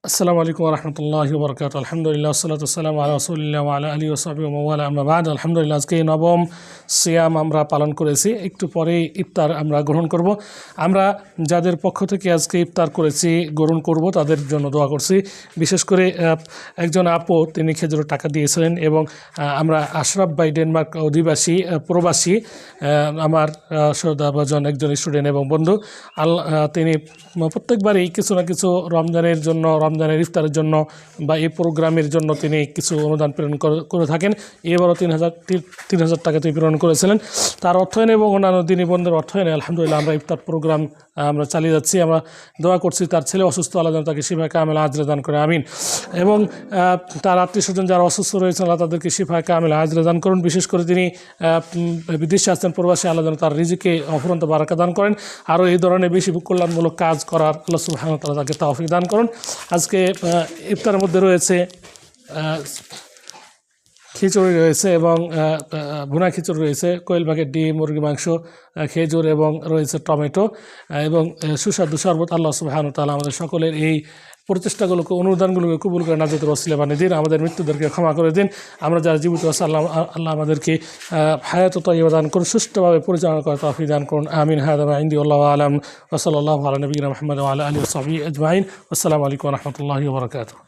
আসসালামু আলাইকুম রহমতুল্লাহি বরকাত আলহামদুলিল্লাহ সাল্লাতু ওয়াসসালামু আলা রাসূলিল্লাহ ওয়া আলা আলিহি ওয়া সাহবিহি ওয়া মাওয়ালা আম্মা বা'দ। আলহামদুলিল্লাহ আজকে নবম সিয়াম আমরা পালন করেছি। একটু পরেই ইফতার আমরা গ্রহণ করব। আমরা যাদের পক্ষ থেকে আজকে ইফতার করেছি গ্রহণ করব তাদের জন্য দোয়া করছি। বিশেষ করে একজন আপু তিনি খেজুরের টাকা দিয়েছিলেন এবং আমরা আশরাফ ভাই ডেনমার্ক অধিবাসী প্রবাসী আমার শ্রদ্ধাভাজন একজন স্টুডেন্ট এবং বন্ধু তিনি প্রত্যেকবারই কিছু না কিছু রমজানের ইফতারের জন্য বা এই প্রোগ্রামের জন্য তিনি কিছু অনুদান প্রেরণ করে থাকেন। এবারও ৩,০০০ টাকা তিনি প্রেরণ করেছিলেন। তার অর্থায়নে এবং অন্যান্য দিনী বন্ধুর অর্থায়নে আলহামদুলিল্লাহ আমরা ইফতার প্রোগ্রাম আমরা চালিয়ে যাচ্ছি। আমরা দোয়া করছি তার ছেলে অসুস্থ, আল্লাহ যেন তাকে শিফায়ে কামিলা আজরে দান করে, আমিন। এবং তার আত্মীয় স্বজন যারা অসুস্থ রয়েছেন আল্লাহ তাদেরকে শিফায়ে কামিলা আজরে দান করুন। বিশেষ করে তিনি বিদেশে আছেন প্রবাসী, আল্লাহ যেন তার রিজিকে অফুরন্ত বারাকা দান করেন। আরও এই ধরনের বেশি কল্যাণমূলক কাজ করার আল্লাহ সুবহানাহু ওয়া তাআলা তাকে তৌফিক দান করুন। আজকে ইফতারের মধ্যে রয়েছে খিচুড়ি রয়েছে এবং ভুনা খিচুড়ি রয়েছে, কোয়েল পাখির ডিম, মুরগি মাংস, খেজুর এবং রয়েছে টমেটো এবং সুস্বাদু শরবত। আল্লাহ সুবহানাহু ওয়া তাআলা আমাদের সকলের এই প্রচেষ্টাগুলোকে অনুদানগুলোকে কবুল করে নাজাতের ওসিলা বানিয়ে দিন, আমাদের মৃত্যুদেরকে ক্ষমা করে দিন। আমরা যারা জীবিত আছি আল্লাহ আমাদেরকে হায়াত তাইয়্যিবা দান করুন, সুষ্ঠুভাবে পরিচালনা করার তৌফিক দান করুন, আমিন। হাদা মা ইনদি আল্লাহু আ'লাম ওয়া সাল্লাল্লাহু আলা নবিয়িনা মুহাম্মদ ওয়া আলা আলিহি ওয়া সাহবিহি আজমাইন। আসসালামু আলাইকুম ওয়া রাহমাতুল্লাহি ওয়া বারাকাতুহু।